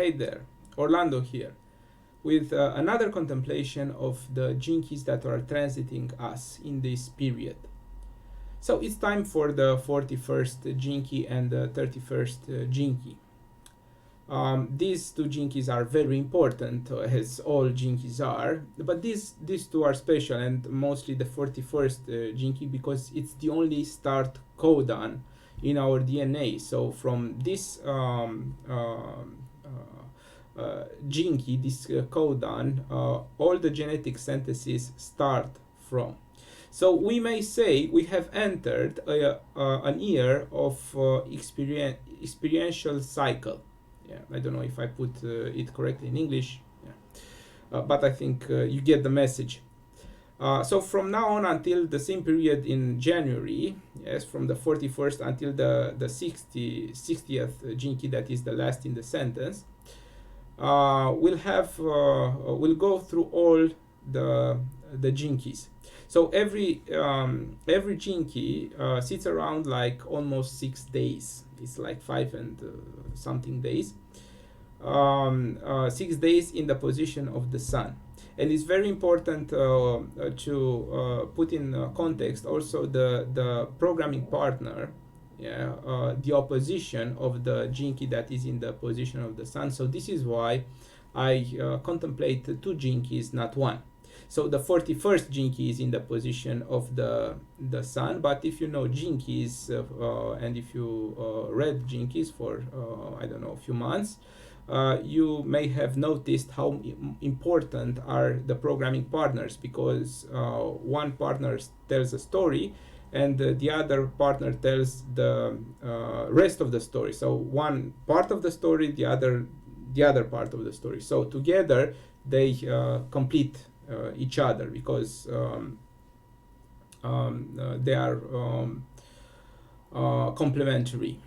Hey there, Orlando here, with another contemplation of the jinkies that are transiting us in this period. So it's time for the 41st jinki and the 31st jinki. These two jinkies are very important, as all jinkies are, but these two are special, and mostly the 41st jinki, because it's the only start codon in our DNA. So from this jinki, this codon, all the genetic synthesis start from. So we may say we have entered an year of experiential cycle. Yeah, I don't know if I put it correctly in English, yeah. But I think you get the message. So from now on until the same period in January, yes, from the 41st until the 60th jinki, that is the last in the sentence, we'll go through all the jinkis. So every jinki sits around like almost 6 days. It's like 5 and something days. 6 days in the position of the sun. And it's very important to put in context also the programming partner, yeah, the opposition of the jinki that is in the position of the sun. So this is why I contemplate 2 jinkis, not 1. So the 41st jinki is in the position of the sun, but if you know jinkis and if you read jinkis for I don't know, a few months, you may have noticed how important are the programming partners, because one partner tells a story and the other partner tells the rest of the story. So one part of the story, the other part of the story. So together they complete each other, because they are complementary.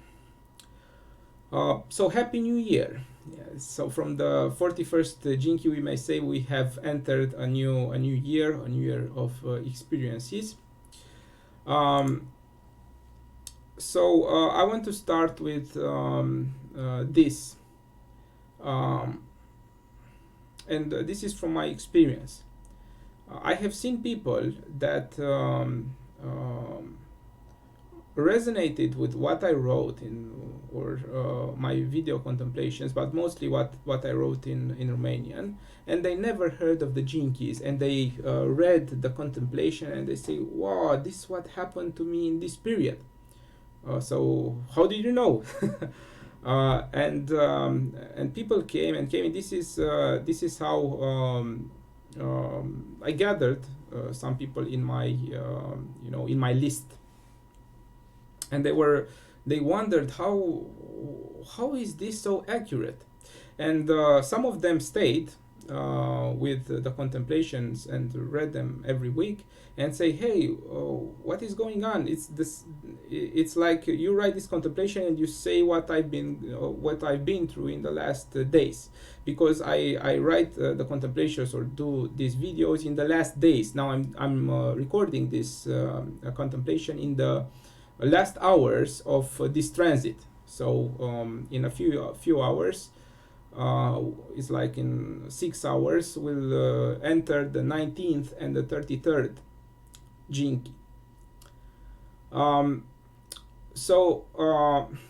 So Happy New Year. Yeah, so from the 41st jinki, we may say we have entered a new year of experiences. So I want to start with this, and this is from my experience. I have seen people that resonated with what I wrote or my video contemplations, but mostly what I wrote in Romanian, and they never heard of the jinkis, and they read the contemplation and they say, wow, this is what happened to me in this period. So how did you know? And people came and this is how I gathered some people in my in my list, and they wondered how is this so accurate, and some of them stayed with the contemplations and read them every week and say, hey, what is going on? It's like you write this contemplation and you say what I've been through in the last days, because I write the contemplations or do these videos in the last days. Now I'm recording this contemplation in the last hours of this transit. So in a few hours, it's like in 6 hours, we'll enter the 19th and the 33rd jinki. So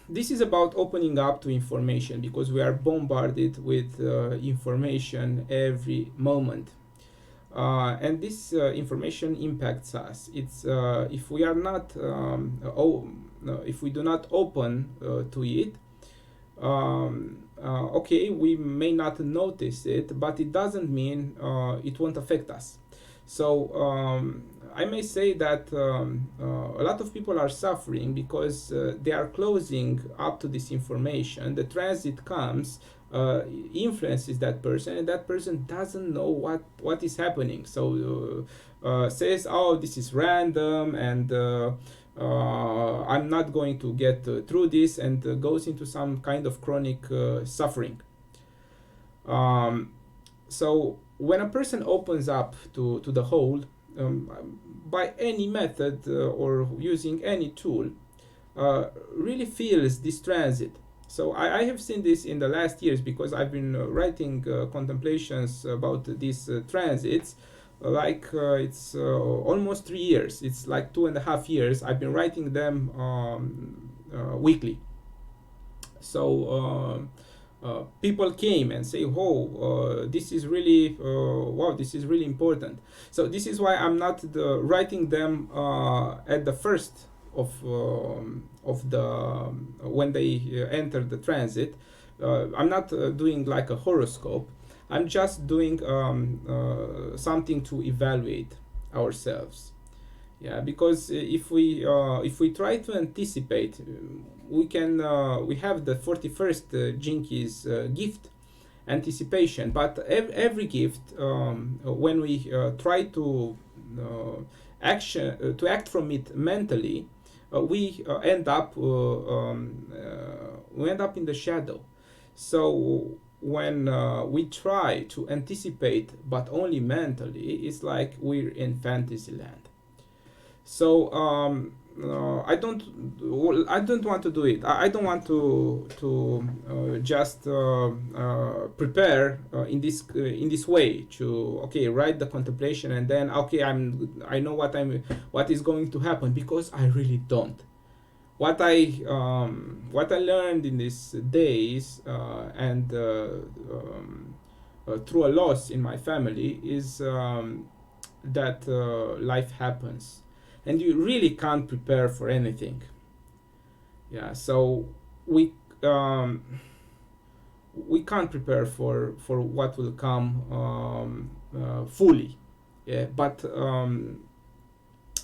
this is about opening up to information, because we are bombarded with information every moment. And this information impacts us. It's if we are not if we do not open to it, okay, we may not notice it, but it doesn't mean it won't affect us. So I may say that a lot of people are suffering because they are closing up to this information. The transit comes, influences that person, and that person doesn't know what is happening. So says, oh, this is random, and I'm not going to get through this, and goes into some kind of chronic suffering. So when a person opens up to the whole, by any method or using any tool, really feels this transit. So I have seen this in the last years because I've been writing contemplations about these transits. It's almost 3 years. It's like 2.5 years. I've been writing them weekly. So people came and say, "Oh, this is really wow! This is really important." So this is why I'm not writing them at the first of the when they enter the transit. I'm not doing like a horoscope. I'm just doing something to evaluate ourselves. Yeah, because if we try to anticipate, we have the 41st Jinkies gift anticipation, but every gift, when we try to act from it mentally, we end up in the shadow. So when we try to anticipate but only mentally, it's like we're in fantasy land. So I don't want to do it. I don't want to just prepare in this way to okay, write the contemplation and then okay, I know what is going to happen, because I really don't. What I learned in these days and through a loss in my family is that life happens and you really can't prepare for anything. Yeah, so we um, we can't prepare for what will come fully. Yeah, but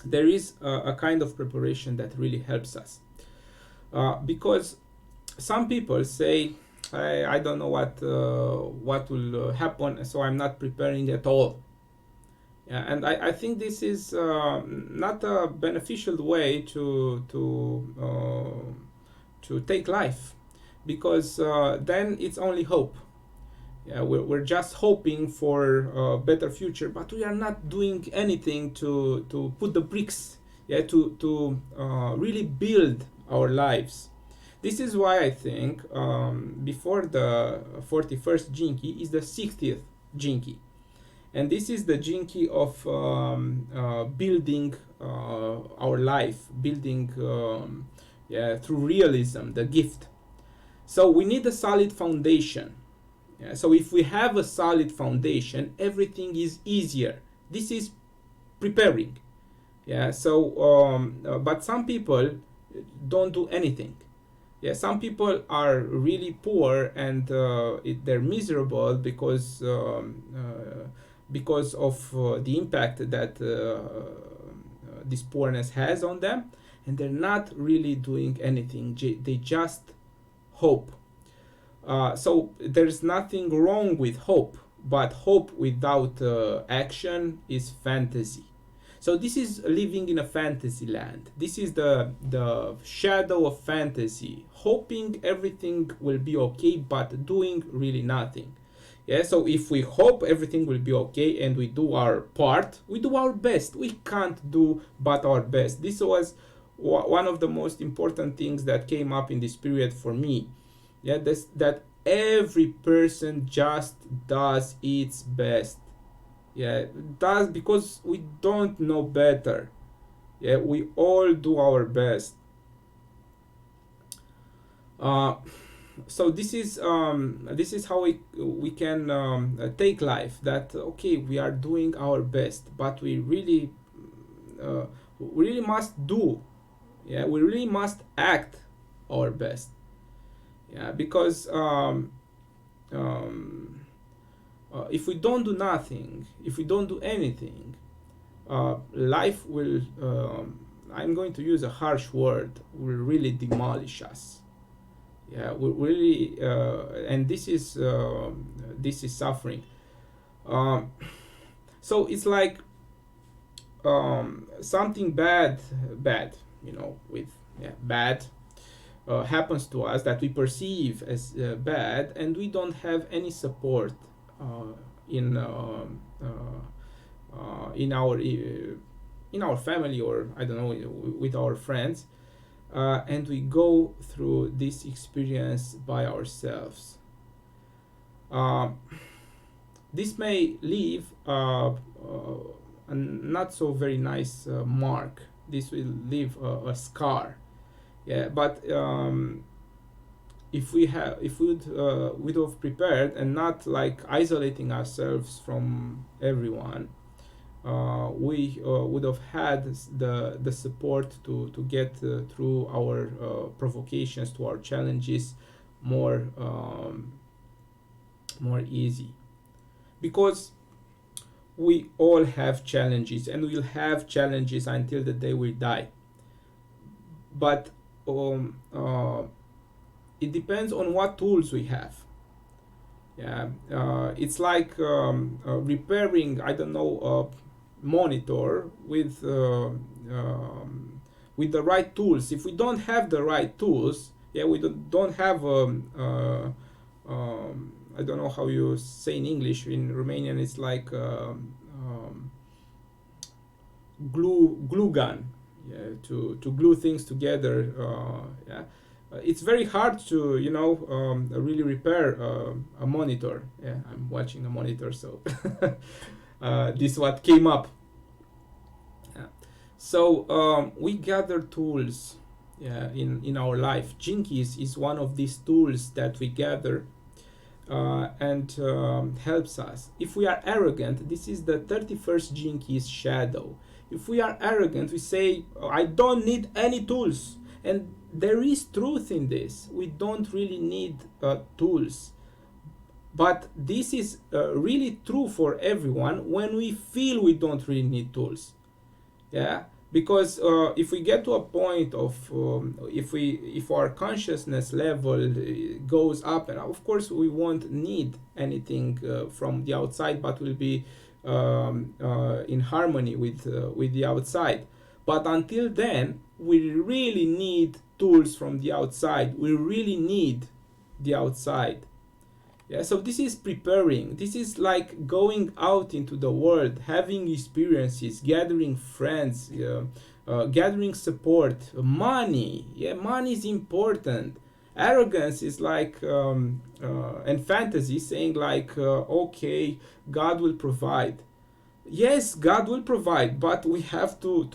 there is a kind of preparation that really helps us because some people say, I don't know what will happen, so I'm not preparing at all. Yeah, and I think this is not a beneficial way to take life, because then it's only hope. Yeah, we're just hoping for a better future, but we are not doing anything to put the bricks, yeah, to really build our lives. This is why I think before the 41st Jinki is the 60th Jinki. And this is the Jinki of building our life, building yeah, through realism, the gift. So we need a solid foundation. Yeah, so if we have a solid foundation, everything is easier. This is preparing. Yeah. So, but some people don't do anything. Yeah. Some people are really poor and they're miserable because of the impact that this poorness has on them, and they're not really doing anything. They just hope. So there's nothing wrong with hope, but hope without action is fantasy. So this is living in a fantasy land. This is the shadow of fantasy, hoping everything will be okay, but doing really nothing. Yeah, so if we hope everything will be okay and we do our part, we do our best. We can't do but our best. This was one of the most important things that came up in this period for me. Yeah, that every person just does its best. Yeah, does, because we don't know better. Yeah, we all do our best. Uh, so this is how we can take life, that okay, we are doing our best, but we really must do, yeah, we really must act our best. Yeah, because if we don't do nothing, if we don't do anything, life will I'm going to use a harsh word, will really demolish us. Yeah, we really and this is suffering. um, so it's like something bad, with, yeah, bad happens to us that we perceive as bad, and we don't have any support uh, in in our family, or I don't know, with our friends. and we go through this experience by ourselves. Uh, this may leave a not so very nice mark. This will leave a scar. Yeah, but if we'd have prepared and not like isolating ourselves from everyone, we would have had the support to get through our provocations, to our challenges, more more easy, because we all have challenges and we'll have challenges until the day we die. But it depends on what tools we have. Yeah, it's like repairing, I don't know, a monitor with the right tools. If we don't have the right tools, yeah, we don't have I don't know how you say in English. In Romanian, it's like glue gun, yeah, to glue things together. Yeah, it's very hard to really repair a monitor. Yeah, I'm watching a monitor, so this is what came up. Yeah. So we gather tools, yeah, in our life. Jinkies is one of these tools that we gather and helps us. If we are arrogant, this is the 31st Jinkies shadow. If we are arrogant, we say, I don't need any tools. And there is truth in this. We don't really need tools. But this is really true for everyone when we feel we don't really need tools. Yeah, because if we get to a point of if our consciousness level goes up, and of course we won't need anything from the outside, but will be in harmony with the outside. But until then, we really need tools from the outside. We really need the outside. Yeah, so this is preparing. This is like going out into the world, having experiences, gathering friends, gathering support, money. Yeah, money is important. Arrogance is like and fantasy saying like, okay, God will provide. Yes, God will provide, but we have to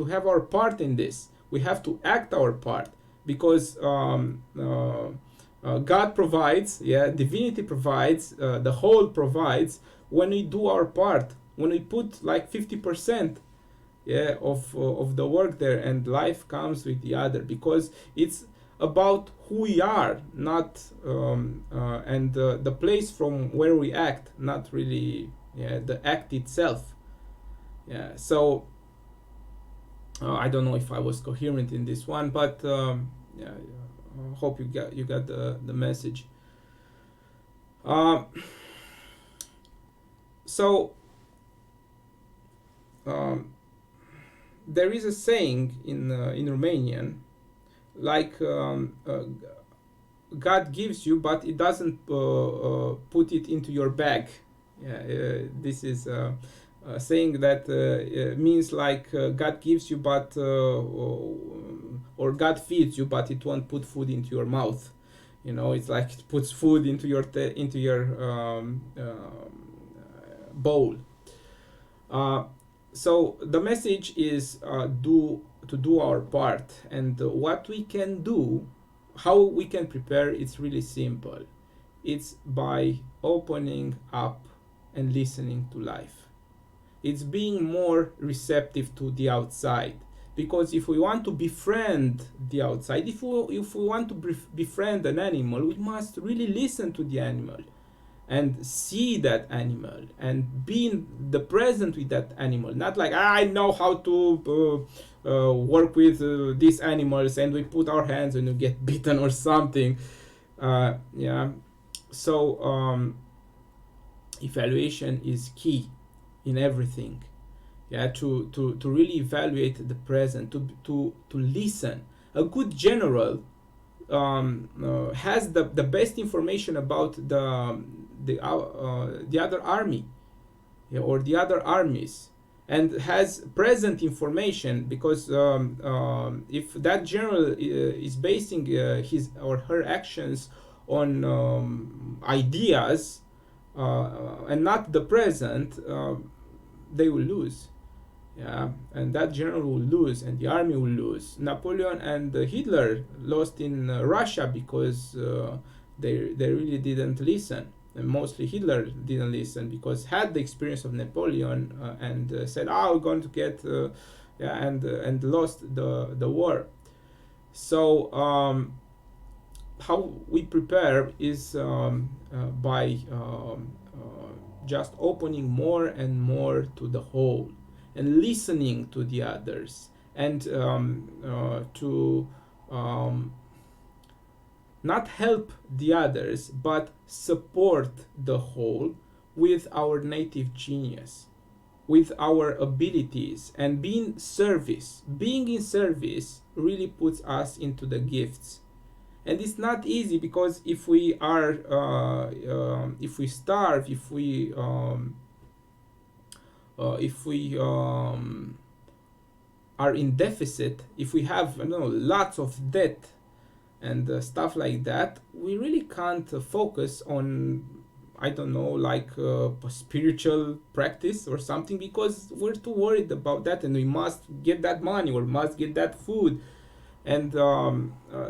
have our part in this. We have to act our part, because God provides, yeah, divinity provides, the whole provides when we do our part, when we put like 50%, yeah, of the work there, and life comes with the other, because it's about who we are, not and the place from where we act, not really, yeah, the act itself. Yeah, so I don't know if I was coherent in this one, but yeah, hope you got the message. So there is a saying in Romanian, like God gives you, but it doesn't put it into your bag. Yeah, this is saying that means like God gives you, but or God feeds you, but it won't put food into your mouth. You know, it's like it puts food into your bowl. So the message is to do our part, and what we can do, how we can prepare. It's really simple. It's by opening up and listening to life. It's being more receptive to the outside, because if we want to befriend the outside, if we want to befriend an animal, we must really listen to the animal and see that animal and be in the present with that animal. Not like, I know how to work with these animals, and we put our hands and we get bitten or something. Yeah, so evaluation is key in everything. Yeah, to really evaluate the present, to listen. A good general has the best information about the other army, yeah, or the other armies, and has present information, because if that general is basing his or her actions on ideas and not the present, they will lose. Yeah, and that general will lose, and the army will lose. Napoleon and Hitler lost in Russia because they really didn't listen. And mostly Hitler didn't listen, because had the experience of Napoleon and said, "Ah, we're going to get," yeah, and lost the war. So how we prepare is by just opening more and more to the whole, and listening to the others, and to not help the others, but support the whole with our native genius, with our abilities, and being in service really puts us into the gifts. And it's not easy, because if we are if we starve, if we are in deficit, if we have, you know, lots of debt and stuff like that, we really can't focus on, I don't know, like spiritual practice or something, because we're too worried about that, and we must get that money or must get that food. And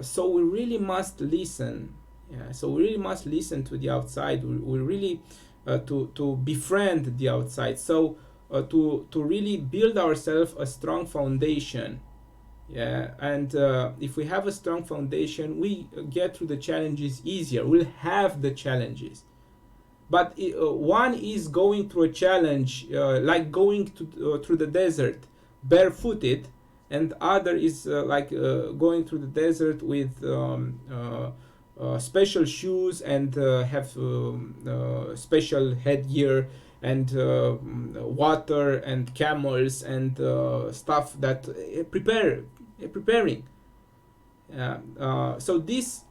so we really must listen. Yeah, so we really must listen to the outside. We really to befriend the outside. So to really build ourselves a strong foundation. Yeah, and if we have a strong foundation, we get through the challenges easier. We'll have the challenges, but one is going through a challenge like going through the desert barefooted, and other is like going through the desert with special shoes and have special headgear and water and camels and stuff that preparing. So these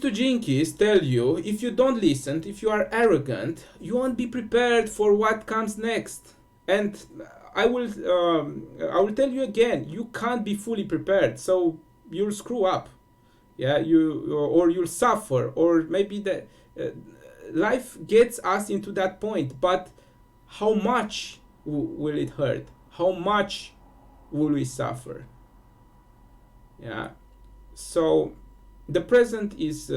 two jinkies tell you, if you don't listen, if you are arrogant, you won't be prepared for what comes next. And I will tell you again, you can't be fully prepared, so you'll screw up. Yeah, or you'll suffer, or maybe the life gets us into that point. But how much will it hurt? How much will we suffer? Yeah. So the present is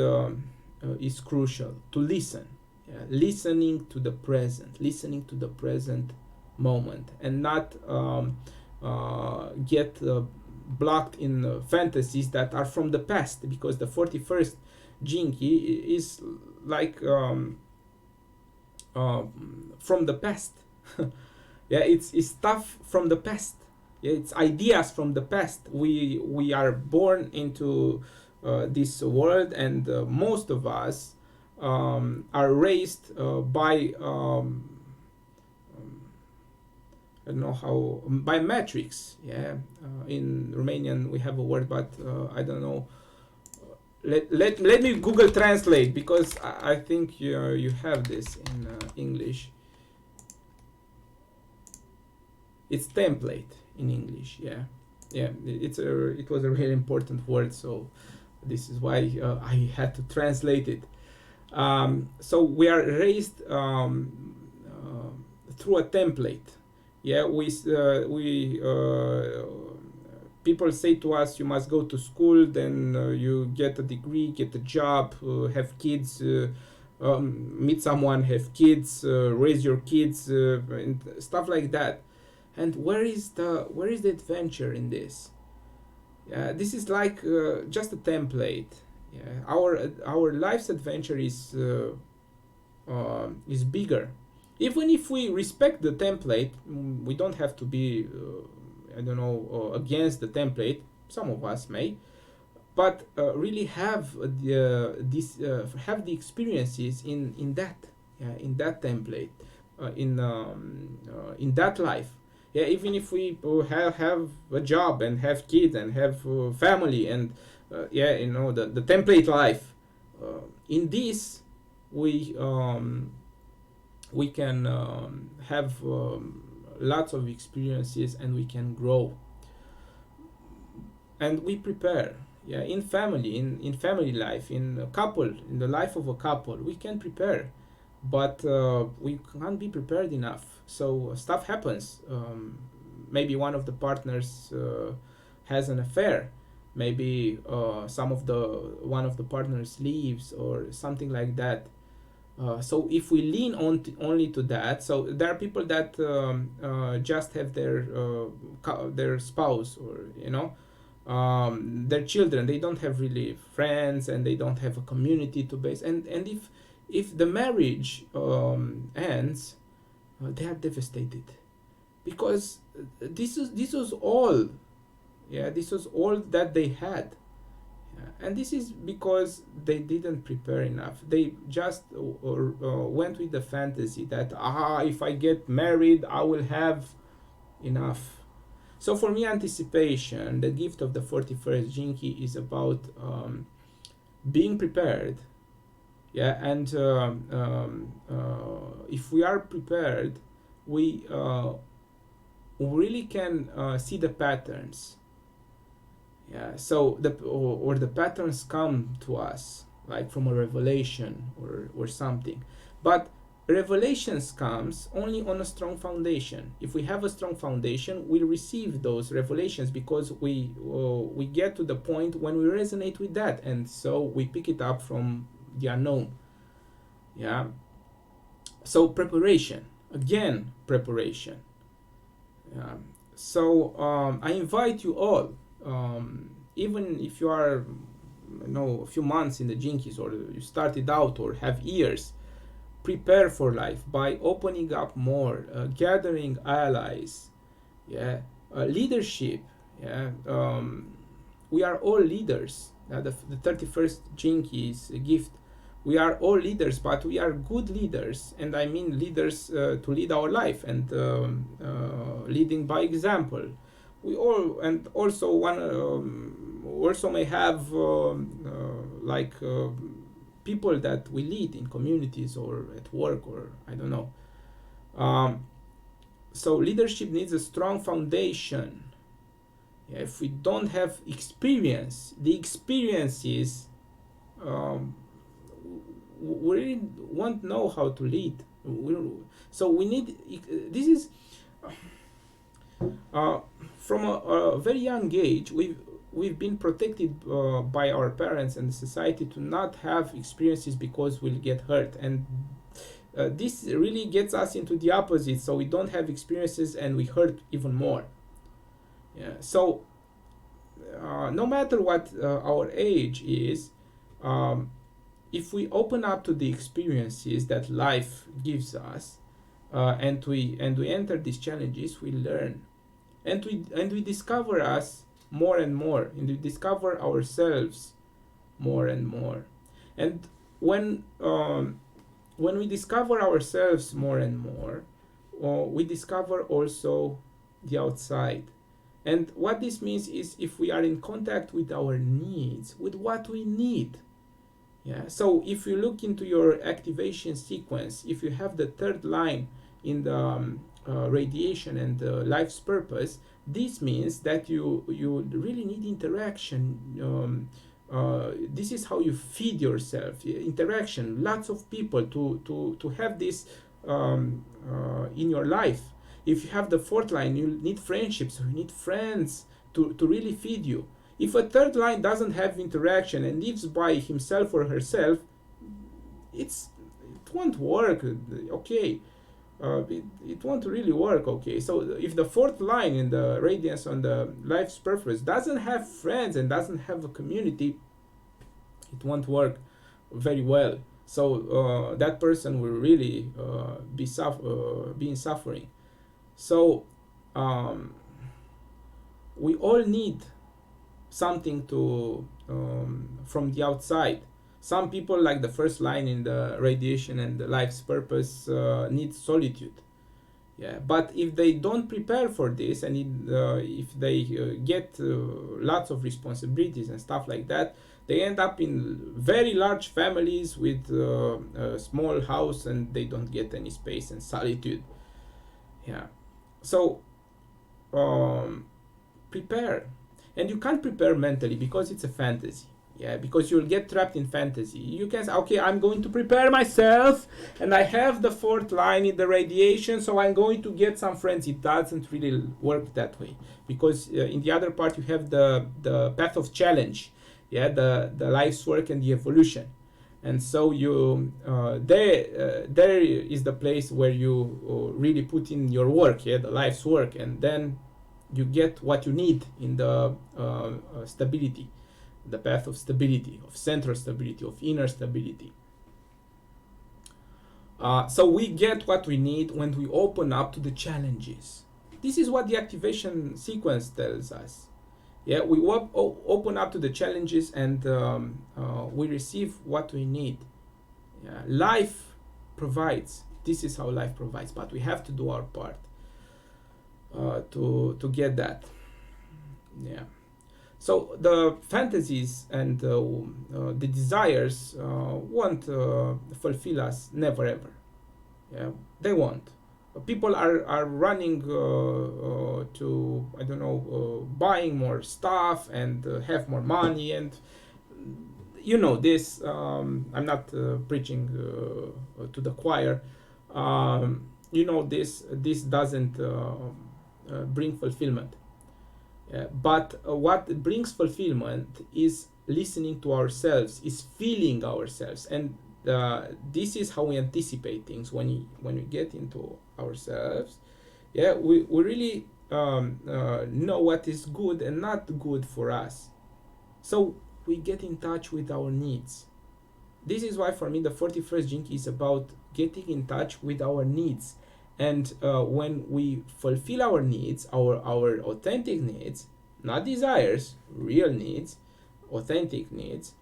crucial to listen. Yeah? Listening to the present moment, and not get blocked in fantasies that are from the past, because the 41st Jinki is like from the past. Yeah, it's stuff from the past. Yeah, it's ideas from the past. We are born into this world, and most of us are raised by I don't know how, by matrix. Yeah, in Romanian we have a word, but I don't know. Let me Google Translate, because I think you have this in English. It's template in English. Yeah, yeah. It was a really important word, so this is why I had to translate it. So we are raised through a template. Yeah, people say to us, you must go to school, then you get a degree, get a job, have kids, meet someone, have kids, raise your kids, and stuff like that. And where is the adventure in this? This is like just a template. Yeah, our life's adventure is bigger. Even if we respect the template, we don't have to be I don't know against the template. Some of us may, but really have have the experiences in that template, in that life. Yeah, even if we have a job and have kids and have family and yeah, you know, the template life. In this we we can have lots of experiences, and we can grow, and we prepare. Yeah, in family, in family life, in a couple, in the life of a couple, we can prepare, but we can't be prepared enough. So stuff happens. Maybe one of the partners has an affair. Maybe some of the one of the partners leaves or something like that. So if we lean on only to that, so there are people that just have their spouse, or their children. They don't have really friends, and they don't have a community to base. And if the marriage ends, they are devastated, because this was all, yeah, this was all that they had. And this is because they didn't prepare enough. They just went with the fantasy that, if I get married, I will have enough. So for me, anticipation, the gift of the 41st Jinki, is about being prepared. Yeah, and if we are prepared, we really can see the patterns. Yeah, so or the patterns come to us like from a revelation, or something. But revelations comes only on a strong foundation. If we have a strong foundation, we receive those revelations, because we get to the point when we resonate with that, and so we pick it up from the unknown. Yeah. So preparation, again, preparation. Yeah. So I invite you all, even if you are, a few months in the Jinkies, or you started out, or have years, prepare for life by opening up more, gathering allies. Yeah. Leadership. Yeah. We are all leaders. The 31st Jinkies gift. We are all leaders, but we are good leaders, and I mean leaders to lead our life, and leading by example. We all, and also one also may have like people that we lead in communities, or at work, or I don't know. So leadership needs a strong foundation. Yeah, if we don't have experience, the experiences, we really won't know how to lead. So we need, this is from a very young age, we've been protected by our parents and the society to not have experiences, because we'll get hurt. And this really gets us into the opposite. So we don't have experiences, and we hurt even more. Yeah. So no matter what our age is, if we open up to the experiences that life gives us, and we enter these challenges, we learn, and we discover us more and more, and we discover ourselves more and more. And when we discover ourselves more and more, we discover also the outside. And what this means is, if we are in contact with our needs, with what we need. Yeah. So if you look into your activation sequence, if you have the third line in the radiation and life's purpose, this means that you really need interaction. This is how you feed yourself. Interaction, lots of people to have this in your life. If you have the fourth line, you need friendships. So you need friends to really feed you. If a third line doesn't have interaction and lives by himself or herself, it won't work. Okay. It won't really work. Okay. So if the fourth line in the radiance on the life's purpose doesn't have friends and doesn't have a community, it won't work very well. So that person will really be in suffering. So we all need something to from the outside. Some people, like the first line in the radiation and the life's purpose, need solitude. Yeah, but if they don't prepare for this, and if they get lots of responsibilities and stuff like that, They end up in very large families with a small house, and they don't get any space and solitude. Yeah. So um, prepare, and you can't prepare mentally because it's a fantasy. Yeah, because you'll get trapped in fantasy. You can say, okay, I'm going to prepare myself, and I have the fourth line in the radiation, so I'm going to get some friends. It doesn't really work that way, because in the other part you have the path of challenge. Yeah, the life's work and the evolution. And so you there is the place where you really put in your work, yeah, the life's work, and then you get what you need in the stability, the path of stability, of central stability, of inner stability. So we get what we need when we open up to the challenges. This is what the activation sequence tells us. Yeah, we open up to the challenges, and we receive what we need. Yeah, life provides. This is how life provides, but we have to do our part to get that. Yeah. So the fantasies and the desires won't fulfill us, never ever. Yeah, they won't. People are running to, I don't know, buying more stuff and have more money, and you know this. I'm not preaching to the choir. You know this doesn't bring fulfillment. But what brings fulfillment is listening to ourselves, is feeling ourselves, and this is how we anticipate things when we get into ourselves. Yeah, we really know what is good and not good for us. So we get in touch with our needs. This is why for me the 41st Jinki is about getting in touch with our needs. And when we fulfill our needs, our authentic needs, not desires, real needs, authentic needs,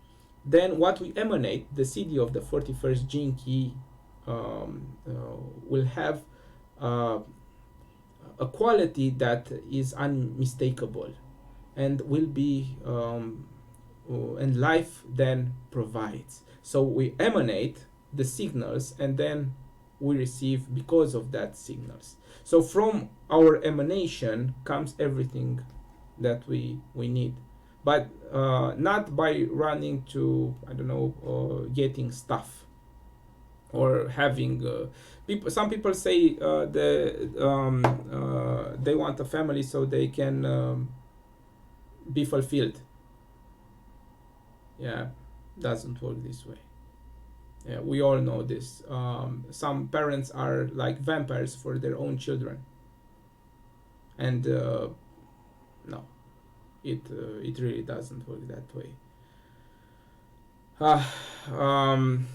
then what we emanate, the CD of the 41st Jinki, will have uh, a quality that is unmistakable, and will be and life then provides. So we emanate the signals, and then we receive because of that signals. So from our emanation comes everything that we need, but not by running to, I don't know, getting stuff or having people. Some people say they want a family so they can be fulfilled. Yeah, doesn't work this way. Yeah, we all know this. Some parents are like vampires for their own children, and no, it really doesn't work that way. Uh, um,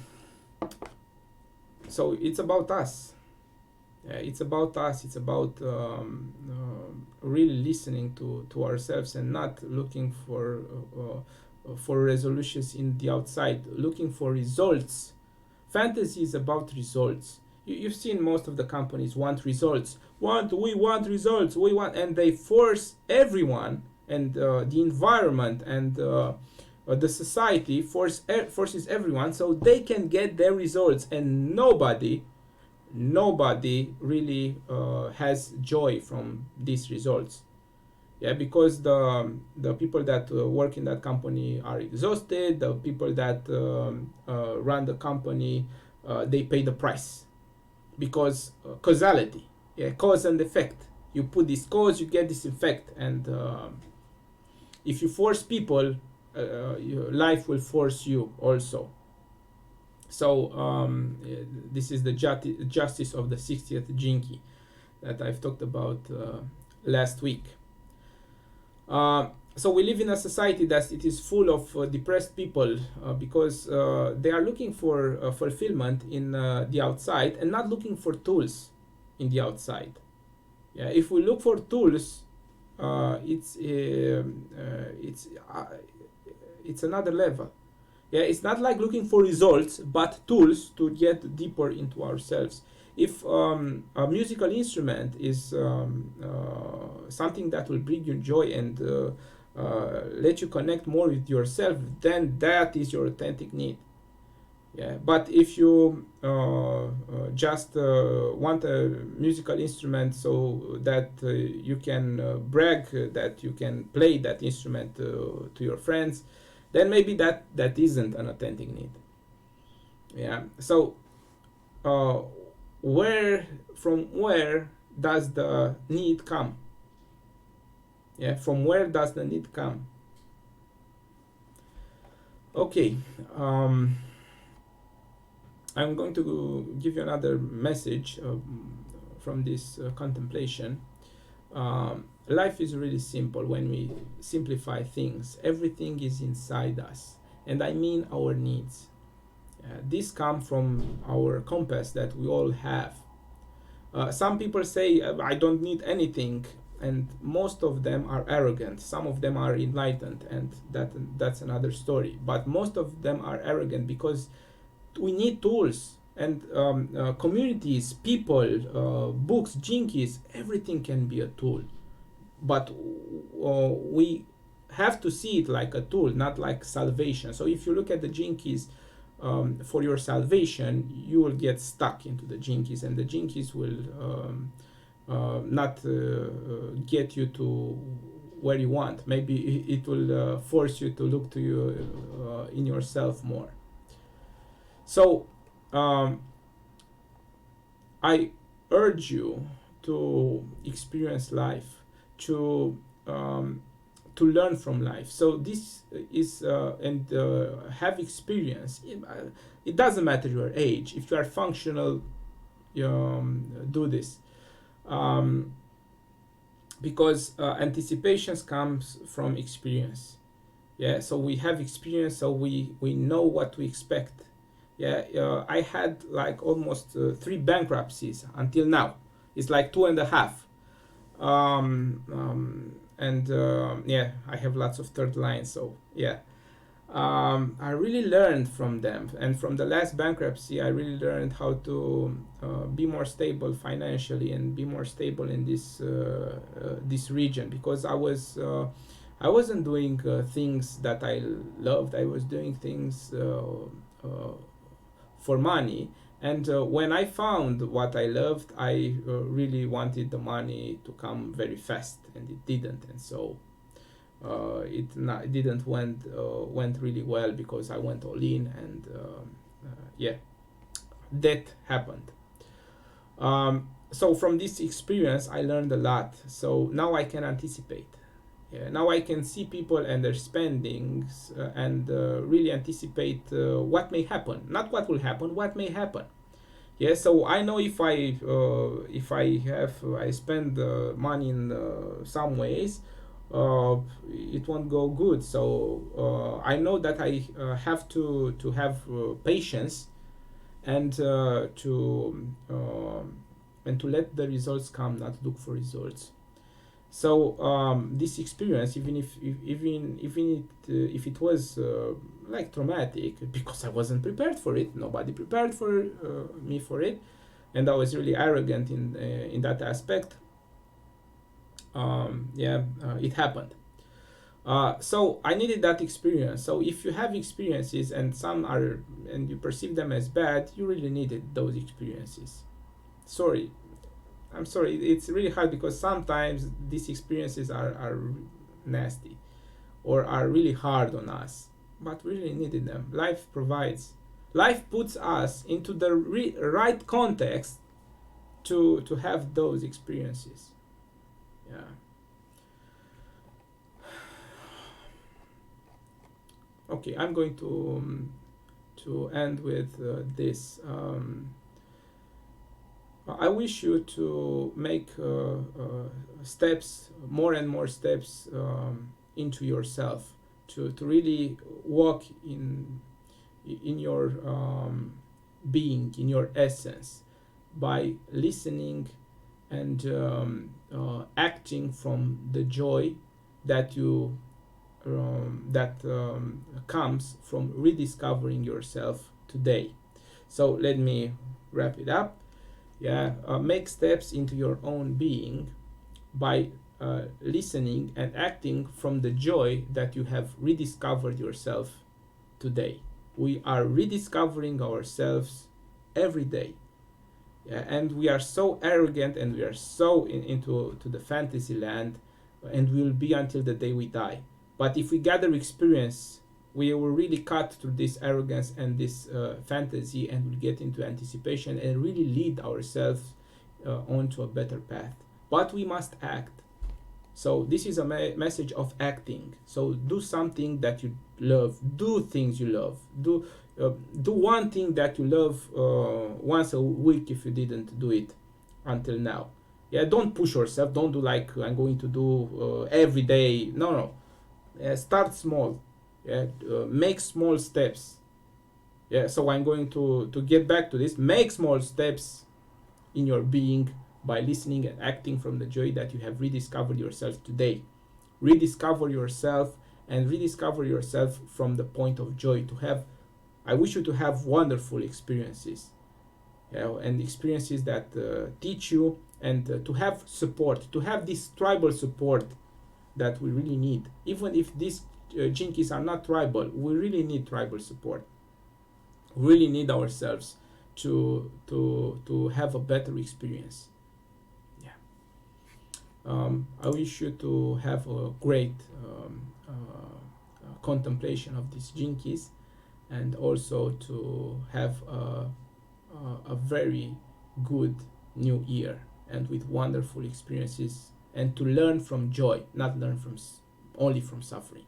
so it's about us. It's about us. It's about really listening to ourselves, and not looking for resolutions in the outside, looking for results. Fantasy is about results. You've seen most of the companies want results. We want results. We want, and they force everyone, and the environment, and the society forces everyone so they can get their results, and nobody really has joy from these results. Yeah, because the people that work in that company are exhausted. The people that run the company, they pay the price, because causality. Yeah, cause and effect. You put this cause, you get this effect, and if you force people, life will force you also. So this is the justice of the 60th Jinki that I've talked about last week. So we live in a society that it is full of depressed people, because they are looking for fulfillment in the outside, and not looking for tools in the outside. Yeah, if we look for tools, it's another level. Yeah, it's not like looking for results, but tools to get deeper into ourselves. If a musical instrument is something that will bring you joy, and let you connect more with yourself, then that is your authentic need. Yeah, but if you just want a musical instrument so that you can brag that you can play that instrument to your friends, then maybe that isn't an authentic need. Yeah. So uh, where from where does the need come? Yeah, from where does the need come? Okay. I'm going to give you another message from this contemplation. Life is really simple when we simplify things. Everything is inside us, and I mean our needs. These come from our compass that we all have. Some people say, I don't need anything, and most of them are arrogant. Some of them are enlightened, and that's another story. But most of them are arrogant because we need tools and communities, people, books, jinkies, everything can be a tool. But we have to see it like a tool, not like salvation. So if you look at the jinkies for your salvation, you will get stuck into the jinkies, and the jinkies will not get you to where you want. Maybe it will force you to look to you in yourself more. So I urge you to experience life, to learn from life. So this is and have experience. It doesn't matter your age. If you are functional, do this. Because anticipations comes from experience. Yeah, so we have experience, so we know what to expect. Yeah, I had like almost 3 bankruptcies until now. It's like 2.5. And yeah, I have lots of third lines, so yeah. I really learned from them, and from the last bankruptcy I really learned how to be more stable financially and be more stable in this region, because I wasn't doing things that I loved. I was doing things for money, and when I found what I loved, I really wanted the money to come very fast, and it didn't. And so it didn't went really well, because I went all in, and yeah, that happened. So from this experience I learned a lot, so now I can anticipate. Yeah, now I can see people and their spendings, and really anticipate what may happen, not what will happen, what may happen. Yeah, so I know if I spend money in some ways, it won't go good. So I know that I have to have patience, and and to let the results come, not look for results. So this experience, even if it was like traumatic, because I wasn't prepared for it, nobody prepared for me for it, and I was really arrogant in that aspect. Yeah, it happened. So I needed that experience. So if you have experiences and some are, and you perceive them as bad, you really needed those experiences. Sorry, I'm sorry. It's really hard, because sometimes these experiences are nasty, or are really hard on us, but we really needed them. Life provides. Life puts us into the right context to have those experiences. Yeah. Okay, I'm going to end with this. I wish you to make steps, more and more steps, into yourself, to really walk in your being, in your essence, by listening and acting from the joy that you that comes from rediscovering yourself today. So let me wrap it up. Yeah, make steps into your own being by listening and acting from the joy that you have rediscovered yourself today. We are rediscovering ourselves every day. Yeah, and we are so arrogant and we are so into the fantasy land, and we will be until the day we die. But if we gather experience, we will really cut through this arrogance and this fantasy, and we'll get into anticipation and really lead ourselves onto a better path. But we must act. So this is a message of acting. So do something that you love. Do things you love. Do one thing that you love once a week if you didn't do it until now. Yeah, don't push yourself. Don't do like I'm going to do every day. No, no. Start small. Yeah, make small steps. Yeah, so I'm going to get back to this. Make small steps in your being by listening and acting from the joy that you have rediscovered yourself today. Rediscover yourself and rediscover yourself from the point of joy. To have, I wish you to have wonderful experiences, and experiences that teach you, and to have support, to have this tribal support that we really need. Even if these jinkies are not tribal, we really need tribal support. We really need ourselves to have a better experience. I wish you to have a great contemplation of these jinkies, and also to have a very good new year, and with wonderful experiences, and to learn from joy, not learn from only from suffering.